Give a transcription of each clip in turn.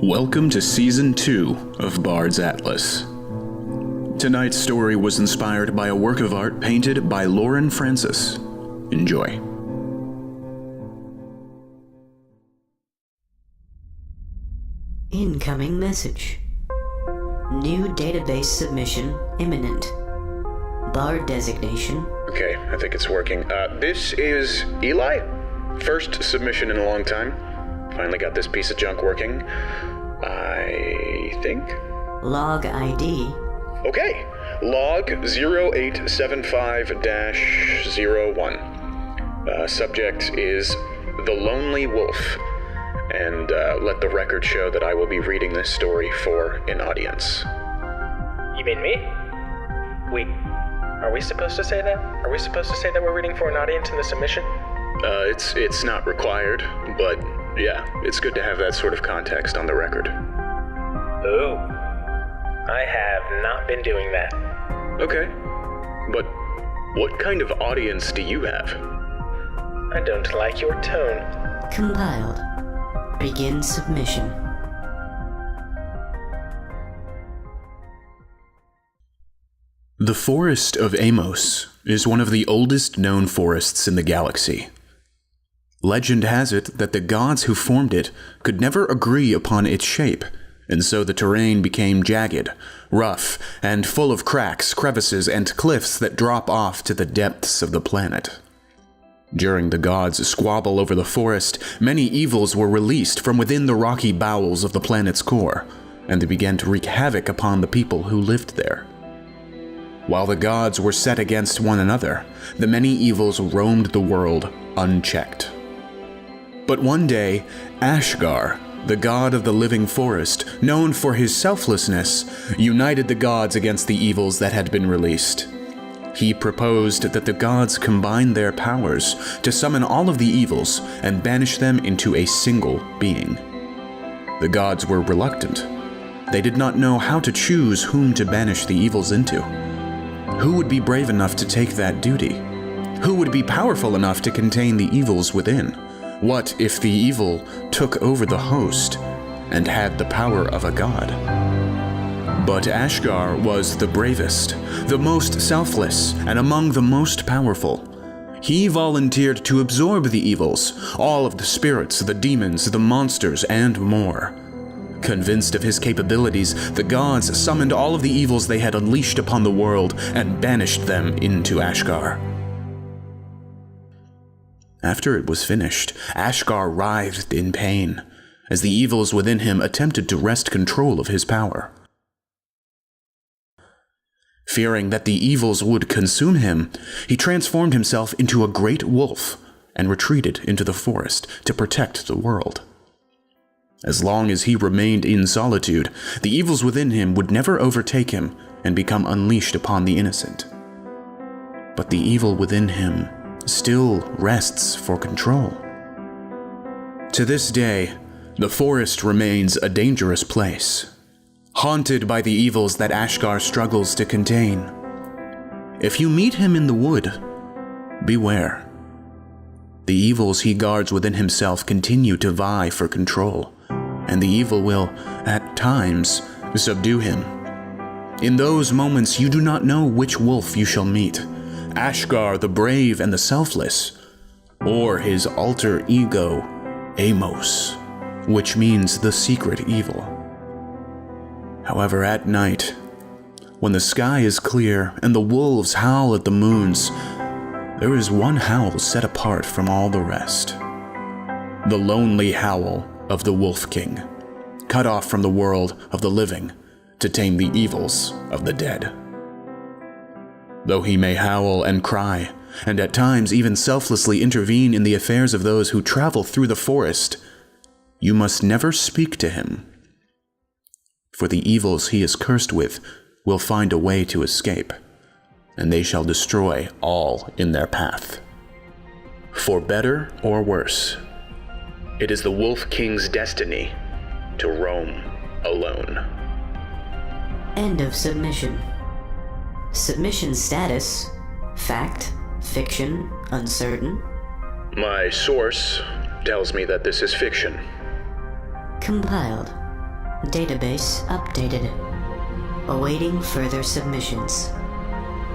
Welcome to Season 2 of Bards Atlas. Tonight's story was inspired by a work of art painted by Lorren Francis. Enjoy. Incoming message. New database submission imminent. Bard designation. Okay, I think it's working. This is Eli? First submission in a long time. Finally got this piece of junk working. I think. Log ID. Okay, log 0875-01. Subject is The Lonely Wolf. And let the record show that I will be reading this story for an audience. You mean me? Wait, are we supposed to say that? Are we supposed to say that we're reading for an audience in the submission? It's not required, but yeah, it's good to have that sort of context on the record. Ooh, I have not been doing that. Okay, but what kind of audience do you have? I don't like your tone. Compiled. Begin submission. The Forest of Amos is one of the oldest known forests in the galaxy. Legend has it that the gods who formed it could never agree upon its shape, and so the terrain became jagged, rough, and full of cracks, crevices, and cliffs that drop off to the depths of the planet. During the gods' squabble over the forest, many evils were released from within the rocky bowels of the planet's core, and they began to wreak havoc upon the people who lived there. While the gods were set against one another, the many evils roamed the world unchecked. But one day, Ashgar, the god of the living forest, known for his selflessness, united the gods against the evils that had been released. He proposed that the gods combine their powers to summon all of the evils and banish them into a single being. The gods were reluctant. They did not know how to choose whom to banish the evils into. Who would be brave enough to take that duty? Who would be powerful enough to contain the evils within? What if the evil took over the host and had the power of a god? But Ashgar was the bravest, the most selfless, and among the most powerful. He volunteered to absorb the evils, all of the spirits, the demons, the monsters, and more. Convinced of his capabilities, the gods summoned all of the evils they had unleashed upon the world and banished them into Ashgar. After it was finished, Ashgar writhed in pain, as the evils within him attempted to wrest control of his power. Fearing that the evils would consume him, he transformed himself into a great wolf and retreated into the forest to protect the world. As long as he remained in solitude, the evils within him would never overtake him and become unleashed upon the innocent. But the evil within him still rests for control. To this day, the forest remains a dangerous place, haunted by the evils that Ashgar struggles to contain. If you meet him in the wood, beware. The evils he guards within himself continue to vie for control, and the evil will, at times, subdue him. In those moments, you do not know which wolf you shall meet, Ashgar the brave and the selfless, or his alter ego, Amos, which means the secret evil. However, at night, when the sky is clear and the wolves howl at the moons, there is one howl set apart from all the rest. The lonely howl of the Wolf King, cut off from the world of the living to tame the evils of the dead. Though he may howl and cry, and at times even selflessly intervene in the affairs of those who travel through the forest, you must never speak to him. For the evils he is cursed with will find a way to escape, and they shall destroy all in their path. For better or worse, it is the Wolf King's destiny to roam alone. End of submission. Submission status: fact, fiction, uncertain. My source tells me that this is fiction. Compiled. Database updated. Awaiting further submissions.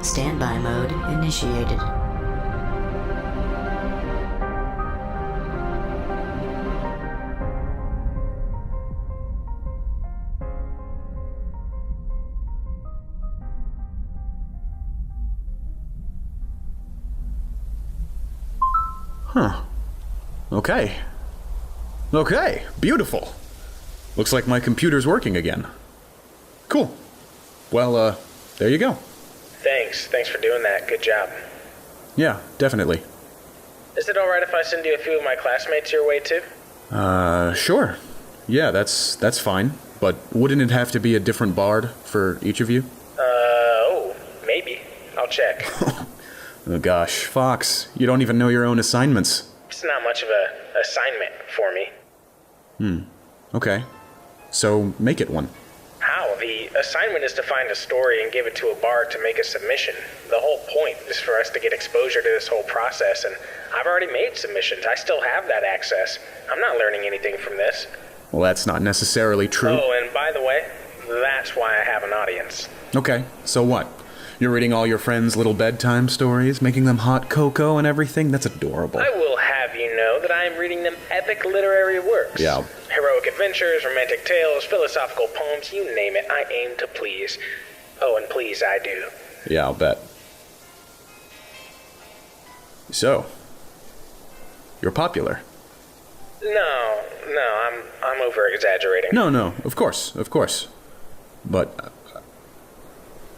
Standby mode initiated. Huh. Okay. Okay, beautiful. Looks like my computer's working again. Cool. Well, there you go. Thanks for doing that. Good job. Yeah, definitely. Is it alright if I send you a few of my classmates your way too? Sure. Yeah, that's fine. But wouldn't it have to be a different bard for each of you? Maybe. I'll check. Oh gosh, Fox, you don't even know your own assignments. It's not much of a assignment for me. Okay. So, make it one. How? The assignment is to find a story and give it to a bard to make a submission. The whole point is for us to get exposure to this whole process, and I've already made submissions. I still have that access. I'm not learning anything from this. Well, that's not necessarily true. Oh, and by the way, that's why I have an audience. Okay, so what? You're reading all your friends' little bedtime stories, making them hot cocoa and everything? That's adorable. I will have you know that I am reading them epic literary works. Yeah. Heroic adventures, romantic tales, philosophical poems, you name it, I aim to please. Oh, and please I do. Yeah, I'll bet. So, you're popular. No, I'm over-exaggerating. No, of course. But,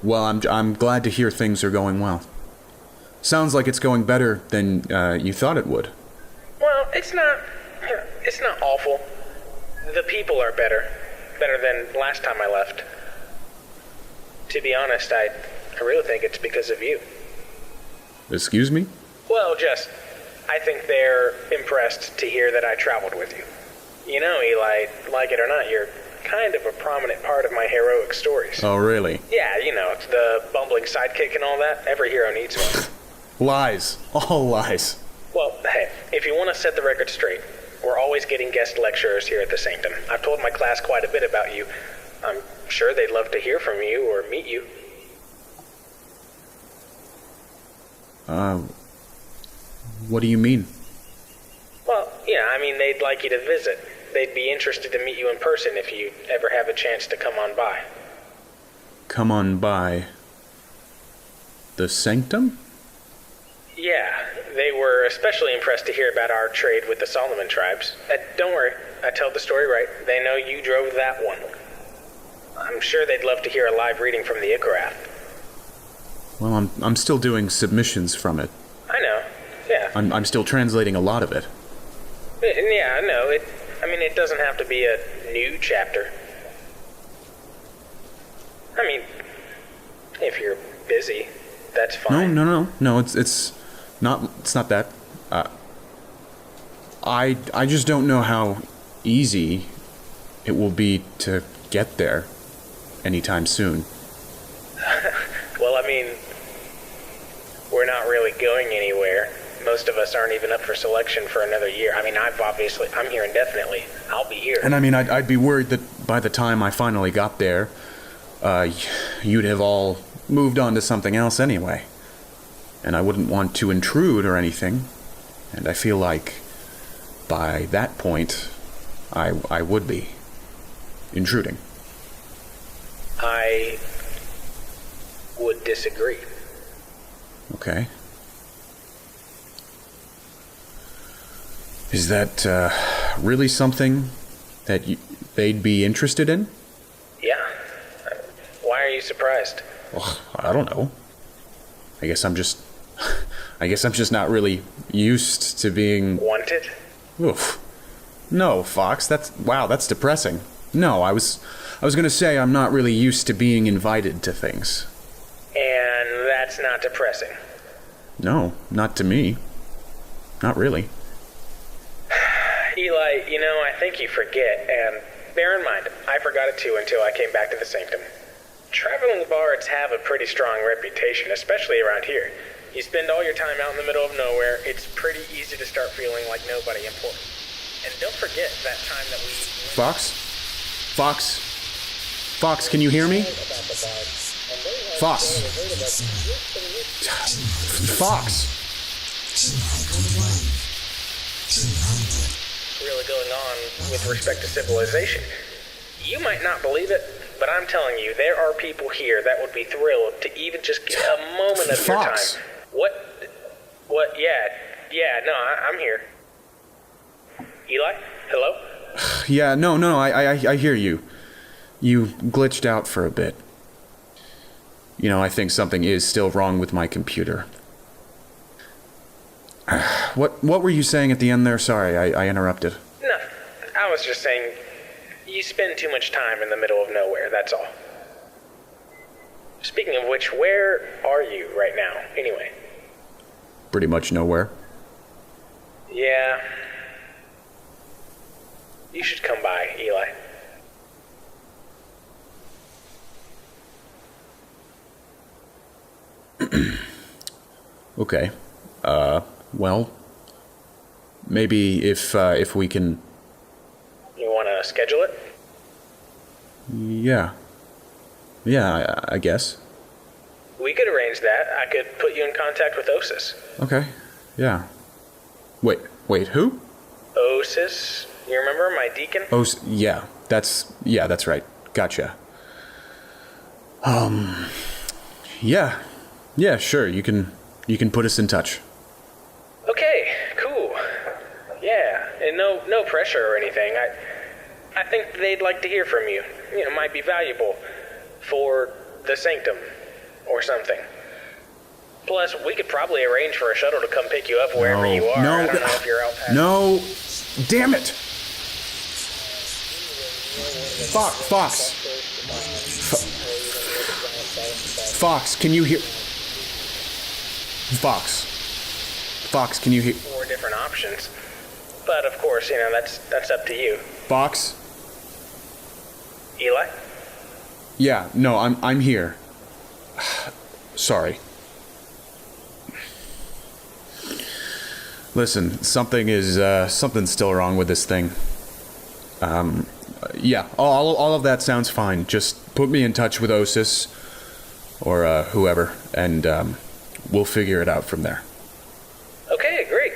well, I'm glad to hear things are going well. Sounds like it's going better than you thought it would. Well, it's not awful. The people are better than last time I left. To be honest, I really think it's because of you. Excuse me? Well, I think they're impressed to hear that I traveled with you. You know, Eli, like it or not, you're kind of a prominent part of my heroic stories. Oh, really? Yeah, you know, the bumbling sidekick and all that. Every hero needs one. Lies. All lies. Well, hey, if you want to set the record straight, we're always getting guest lecturers here at the Sanctum. I've told my class quite a bit about you. I'm sure they'd love to hear from you or meet you. What do you mean? Well, yeah, I mean, they'd like you to visit. They'd be interested to meet you in person if you ever have a chance to come on by. Come on by the Sanctum? Yeah, they were especially impressed to hear about our trade with the Solomon tribes. Don't worry, I told the story right. They know you drove that one. I'm sure they'd love to hear a live reading from the Ikarath. Well, I'm still doing submissions from it. I know, yeah. I'm still translating a lot of it. Yeah, I know. It doesn't have to be a new chapter. I mean, if you're busy, that's fine. No, it's not that. I just don't know how easy it will be to get there anytime soon. Well, we're not really going anywhere. Most of us aren't even up for selection for another year. I'm here indefinitely. I'll be here. And I'd be worried that by the time I finally got there, you'd have all moved on to something else anyway. And I wouldn't want to intrude or anything. And I feel like by that point, I would be intruding. I would disagree. Okay. Is that really something that they'd be interested in? Yeah. Why are you surprised? Well, I don't know. I guess I'm just not really used to being wanted. Oof. No, Fox. That's depressing. No, I was gonna say I'm not really used to being invited to things. And that's not depressing. No, not to me. Not really. Eli, I think you forget, and bear in mind, I forgot it too until I came back to the Sanctum. Traveling bards have a pretty strong reputation, especially around here. You spend all your time out in the middle of nowhere, it's pretty easy to start feeling like nobody important. And don't forget that time that we... Fox? Fox, can you hear me? Fox? Fox? Really going on with respect to civilization. You might not believe it, but I'm telling you, there are people here that would be thrilled to even just get a moment of your time. Fox. What? Yeah, no, I'm here. Eli? Hello? Yeah, no, I hear you. You glitched out for a bit. You know, I think something is still wrong with my computer. What were you saying at the end there? Sorry, I interrupted. No, I was just saying, you spend too much time in the middle of nowhere, that's all. Speaking of which, where are you right now, anyway? Pretty much nowhere. Yeah. You should come by, Eli. Okay. Well, maybe if we can... You want to schedule it? Yeah. Yeah, I guess. We could arrange that. I could put you in contact with Osis. Okay. Yeah. Wait, who? Osis? You remember my deacon? Yeah, that's right. Gotcha. Yeah, sure. You can put us in touch. Okay, cool. Yeah, and no pressure or anything. I think they'd like to hear from you. You know, might be valuable for the Sanctum or something. Plus, we could probably arrange for a shuttle to come pick you up wherever you are. I don't know if you're out past... No, damn it! Fox. Fox, can you hear... Fox, can you hear... 4 different options. But, of course, you know, that's up to you. Fox? Eli? Yeah, no, I'm here. Sorry. Listen, something's still wrong with this thing. Yeah, all of that sounds fine. Just put me in touch with Osis or whoever, and we'll figure it out from there. Okay, great.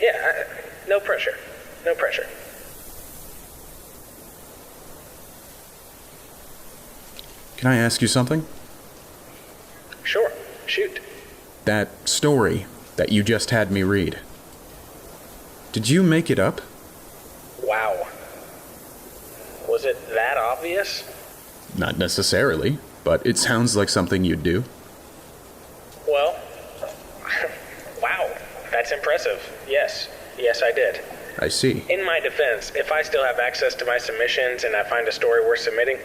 Yeah, no pressure. No pressure. Can I ask you something? Sure, shoot. That story that you just had me read. Did you make it up? Wow. Was it that obvious? Not necessarily, but it sounds like something you'd do. Well, wow, that's impressive. Yes, I did. I see. In my defense, if I still have access to my submissions and I find a story worth submitting,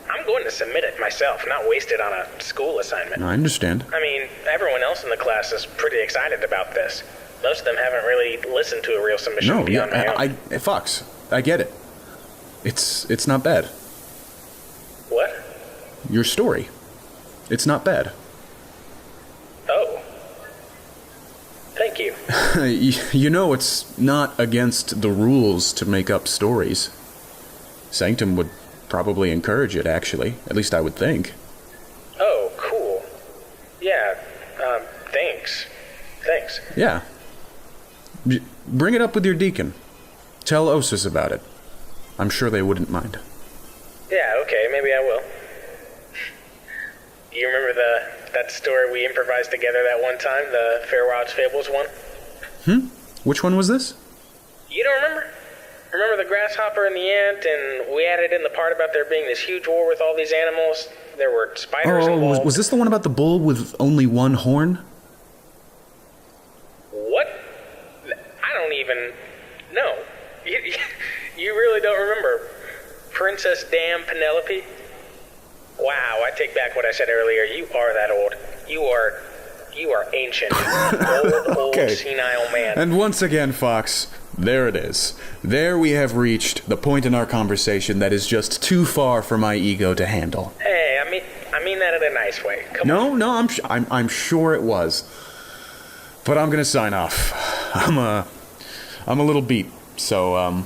I'm going to submit it myself, not waste it on a school assignment. I understand. I mean, everyone else in the class is pretty excited about this. Most of them haven't really listened to a real submission beyond my own. Fox, I get it. It's not bad. What? Your story. It's not bad. Oh. Thank you. You know, it's not against the rules to make up stories. Sanctum would probably encourage it, actually. At least I would think. Oh, cool. Yeah, thanks. Yeah. Bring it up with your deacon. Tell Osis about it. I'm sure they wouldn't mind. Yeah, okay, maybe I will. You remember that story we improvised together that one time, the Fairwild's Fables one? Which one was this? You don't remember? Remember the grasshopper and the ant, and we added in the part about there being this huge war with all these animals? There were spiders involved. Was this the one about the bull with only one horn? What? I don't even... No. You really don't remember Princess Dam Penelope? Wow, I take back what I said earlier. You are that old. You are ancient. Old, Okay. senile man. And once again, Fox, there it is. There we have reached the point in our conversation that is just too far for my ego to handle. Hey, I mean that in a nice way. Come on. No, I'm sure it was. But I'm gonna sign off. I'm a little beat. So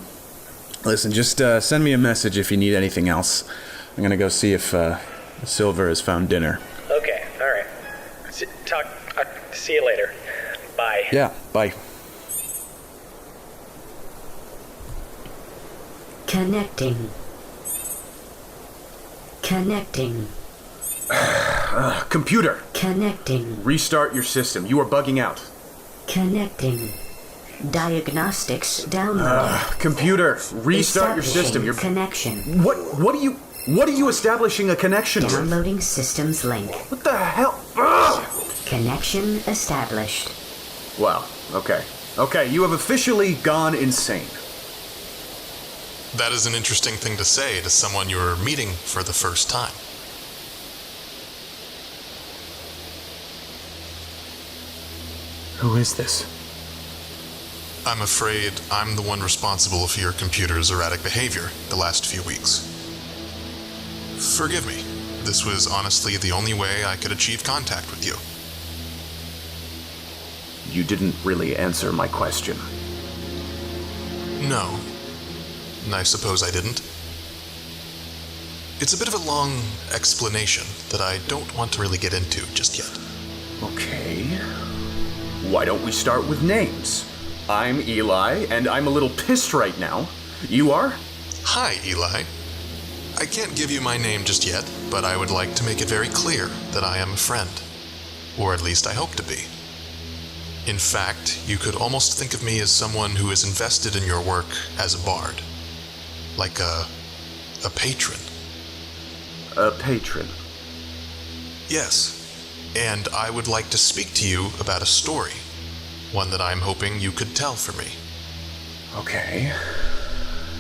Listen, just send me a message if you need anything else. I'm gonna go see if Silver has found dinner. Okay, alright. See you later. Bye. Yeah, bye. Connecting. Computer! Connecting. Restart your system. You are bugging out. Connecting. Diagnostics downloaded. Computer, restart your system. Establishing connection. What are you establishing a connection with? Downloading systems link. What the hell? Ugh! Connection established. Wow, okay. Okay, you have officially gone insane. That is an interesting thing to say to someone you're meeting for the first time. Who is this? I'm afraid I'm the one responsible for your computer's erratic behavior the last few weeks. Forgive me. This was honestly the only way I could achieve contact with you. You didn't really answer my question. No. I suppose I didn't. It's a bit of a long explanation that I don't want to really get into just yet. Okay. Why don't we start with names? I'm Eli, and I'm a little pissed right now. You are? Hi, Eli. I can't give you my name just yet, but I would like to make it very clear that I am a friend. Or at least I hope to be. In fact, you could almost think of me as someone who is invested in your work as a bard. Like a patron. A patron? Yes. And I would like to speak to you about a story. One that I'm hoping you could tell for me. Okay.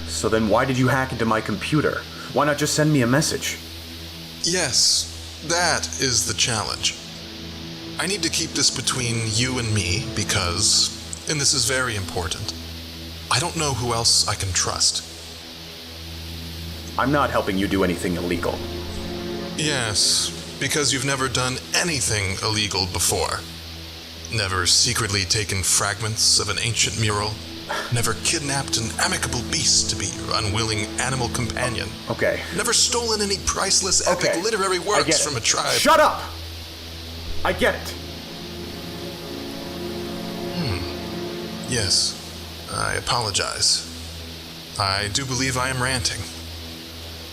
So then why did you hack into my computer? Why not just send me a message? Yes, that is the challenge. I need to keep this between you and me because, and this is very important, I don't know who else I can trust. I'm not helping you do anything illegal. Yes, because you've never done anything illegal before. Never secretly taken fragments of an ancient mural. Never kidnapped an amicable beast to be your unwilling animal companion. Okay. Never stolen any priceless epic literary works from a tribe. Shut up! I get it. Yes, I apologize. I do believe I am ranting.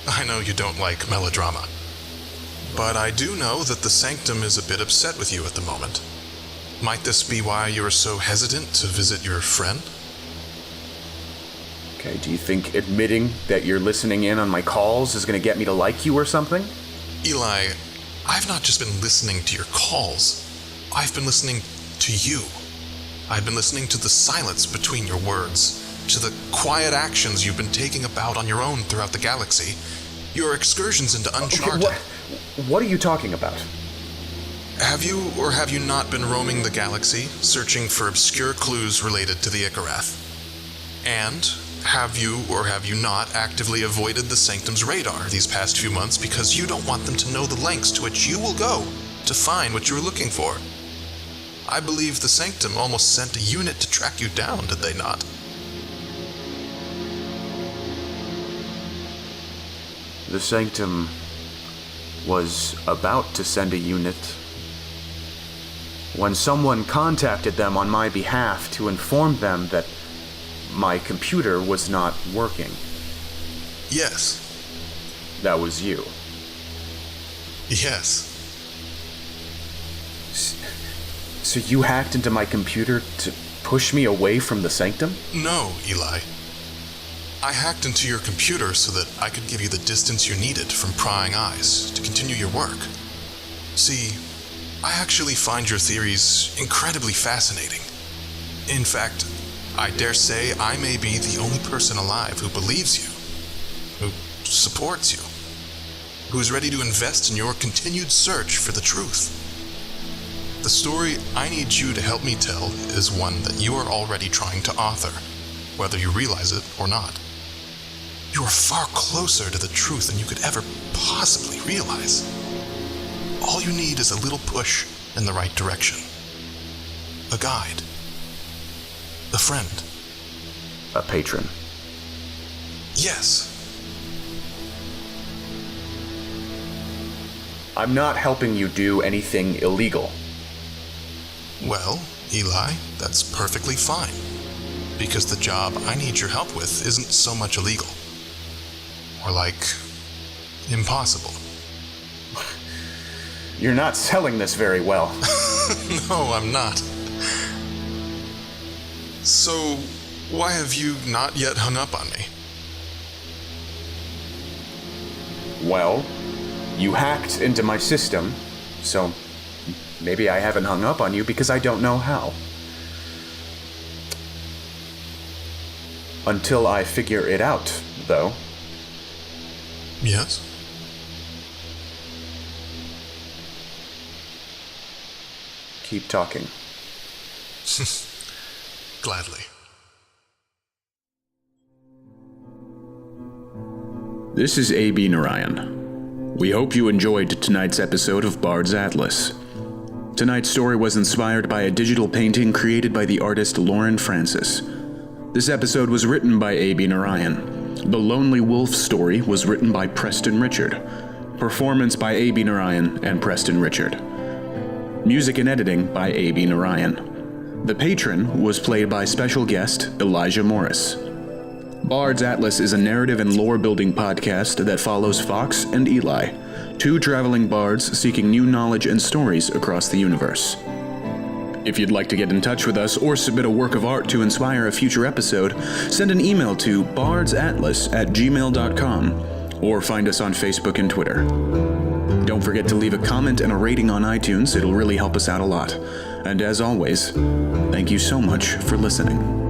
I know you don't like melodrama. But I do know that the Sanctum is a bit upset with you at the moment. Might this be why you are so hesitant to visit your friend? Okay, do you think admitting that you're listening in on my calls is going to get me to like you or something? Eli, I've not just been listening to your calls. I've been listening to you. I've been listening to the silence between your words, to the quiet actions you've been taking about on your own throughout the galaxy, your excursions into uncharted... Okay, what are you talking about? Have you or have you not been roaming the galaxy, searching for obscure clues related to the Ikarath? And have you or have you not actively avoided the Sanctum's radar these past few months because you don't want them to know the lengths to which you will go to find what you're looking for? I believe the Sanctum almost sent a unit to track you down, did they not? The Sanctum was about to send a unit when someone contacted them on my behalf to inform them that my computer was not working. Yes. That was you. Yes. So you hacked into my computer to push me away from the Sanctum? No, Eli. I hacked into your computer so that I could give you the distance you needed from prying eyes to continue your work. See, I actually find your theories incredibly fascinating. In fact, I dare say I may be the only person alive who believes you, who supports you, who is ready to invest in your continued search for the truth. The story I need you to help me tell is one that you are already trying to author, whether you realize it or not. You are far closer to the truth than you could ever possibly realize. All you need is a little push in the right direction. A guide. A friend. A patron. Yes. I'm not helping you do anything illegal. Well, Eli, that's perfectly fine. Because the job I need your help with isn't so much illegal. Or impossible. You're not selling this very well. No, I'm not. So, why have you not yet hung up on me? Well, you hacked into my system, so maybe I haven't hung up on you because I don't know how. Until I figure it out, though. Yes? Keep talking. Gladly. This is AB Narain. We hope you enjoyed tonight's episode of Bards Atlas. Tonight's story was inspired by a digital painting created by the artist Lorren Francis. This episode was written by AB Narain. The Lonely Wolf story was written by Preston Richard. Performance by AB Narain and Preston Richard. Music and editing by AB Narain. The patron was played by special guest Elijah Morris. Bards Atlas is a narrative and lore-building podcast that follows Fox and Eli, two traveling bards seeking new knowledge and stories across the universe. If you'd like to get in touch with us or submit a work of art to inspire a future episode, send an email to bardsatlas@gmail.com or find us on Facebook and Twitter. Don't forget to leave a comment and a rating on iTunes. It'll really help us out a lot. And as always, thank you so much for listening.